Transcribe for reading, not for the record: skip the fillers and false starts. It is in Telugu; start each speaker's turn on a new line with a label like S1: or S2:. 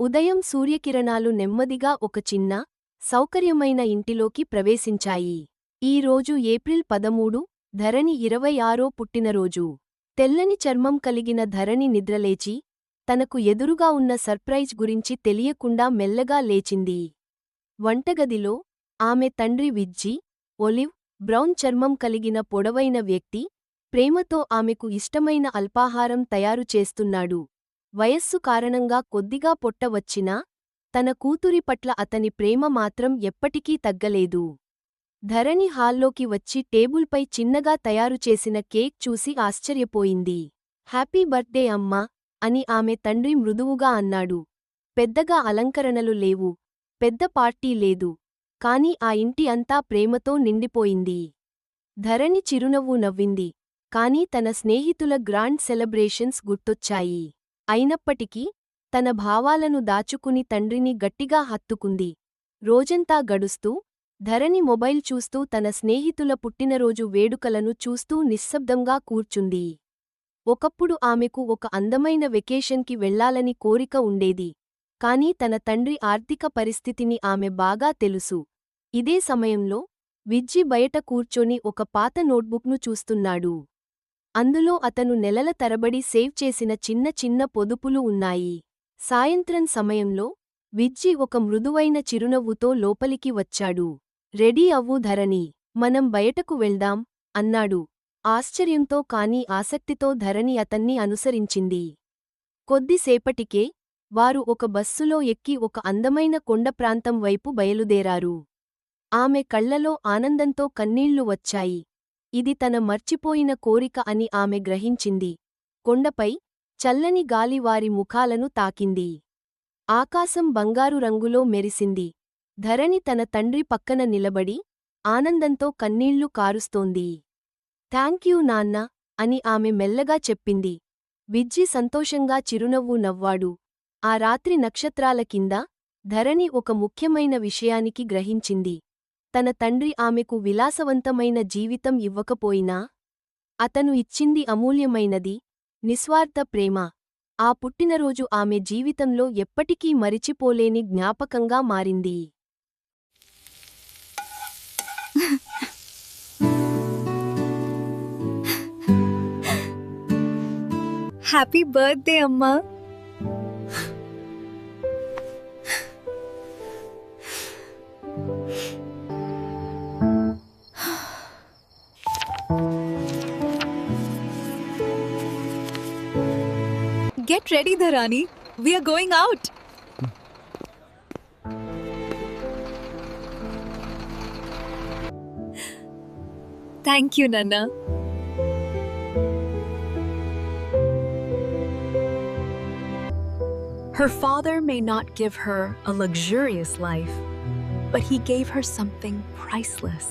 S1: ఉదయం సూర్యకిరణాలు నెమ్మదిగా ఒక చిన్న, సౌకర్యమైన ఇంటిలోకి ప్రవేశించాయి. ఈ రోజు ఏప్రిల్ 13, ధరణి 26 పుట్టినరోజు. తెల్లని చర్మం కలిగిన ధరణి నిద్రలేచి, తనకు ఎదురుగా ఉన్న సర్ప్రైజ్ గురించి తెలియకుండా మెల్లగా లేచింది. వంటగదిలో, ఆమె తండ్రి విజ్జీ, ఒలివ్ బ్రౌన్ చర్మం కలిగిన పొడవైన వ్యక్తి, ప్రేమతో ఆమెకు ఇష్టమైన అల్పాహారం తయారు చేస్తున్నాడు. వయస్సు కారణంగా కొద్దిగా పొట్ట వచ్చినా, తన కూతురి పట్ల అతని ప్రేమ మాత్రం ఎప్పటికీ తగ్గలేదు. ధరణి హాల్లోకి వచ్చి టేబుల్పై చిన్నగా తయారుచేసిన కేక్ చూసి ఆశ్చర్యపోయింది. హ్యాపీ బర్త్డే అమ్మా, అని ఆమె తండ్రి మృదువుగా అన్నాడు. పెద్దగా అలంకరణలు లేవు, పెద్ద పార్టీ లేదు, కాని ఆ ఇంటి అంతా ప్రేమతో నిండిపోయింది. ధరణి చిరునవ్వు నవ్వింది, కాని తన స్నేహితుల గ్రాండ్ సెలబ్రేషన్స్ గుర్తొచ్చాయి. అయినప్పటికీ, తన భావాలను దాచుకుని తండ్రిని గట్టిగా హత్తుకుంది. రోజంతా గడుస్తూ, ధరణి మొబైల్ చూస్తూ తన స్నేహితుల పుట్టినరోజు వేడుకలను చూస్తూ నిశ్శబ్దంగా కూర్చుంది. ఒకప్పుడు ఆమెకు ఒక అందమైన వెకేషన్కి వెళ్లాలని కోరిక ఉండేది. కాని తన తండ్రి ఆర్థిక పరిస్థితిని ఆమె బాగా తెలుసు. ఇదే సమయంలో, విజ్జీ బయట కూర్చొని ఒక పాత నోట్బుక్ను చూస్తున్నాడు. అందులో అతను నెలల తరబడి సేవ్ చేసిన చిన్న చిన్న పొదుపులు ఉన్నాయి. సాయంత్రం సమయంలో, విజ్జీ ఒక మృదువైన చిరునవ్వుతో లోపలికి వచ్చాడు. రెడీ అవ్వు ధరణి, మనం బయటకు వెళ్దాం, అన్నాడు. ఆశ్చర్యంతో కాని ఆసక్తితో ధరణి అతన్ని అనుసరించింది. కొద్దిసేపటికే, వారు ఒక బస్సులో ఎక్కి ఒక అందమైన కొండ ప్రాంతం వైపు బయలుదేరారు. ఆమె కళ్లలో ఆనందంతో కన్నీళ్లు వచ్చాయి. ఇది తన మర్చిపోయిన కోరిక అని ఆమె గ్రహించింది. కొండపై, చల్లని గాలి వారి ముఖాలను తాకింది. ఆకాశం బంగారు రంగులో మెరిసింది. ధరణి తన తండ్రి పక్కన నిలబడి, ఆనందంతో కన్నీళ్లు కారుస్తోంది. థాంక్యూ నాన్నా, అని ఆమె మెల్లగా చెప్పింది. విజ్జీ సంతోషంగా చిరునవ్వు నవ్వాడు. ఆ రాత్రి నక్షత్రాల కింద, ధరణి ఒక ముఖ్యమైన విషయానికి గ్రహించింది. తన తండ్రి ఆమెకు విలాసవంతమైన జీవితం ఇవ్వకపోయినా, అతను ఇచ్చింది అమూల్యమైనది, నిస్వార్థ ప్రేమ. ఆ పుట్టినరోజు ఆమె జీవితంలో ఎప్పటికీ మరిచిపోలేని జ్ఞాపకంగా మారింది.
S2: హ్యాపీ బర్త్డే అమ్మా. Get ready, Dharani. We are going out. Thank you, Nana.
S3: Her father may not give her a luxurious life, but he gave her something priceless.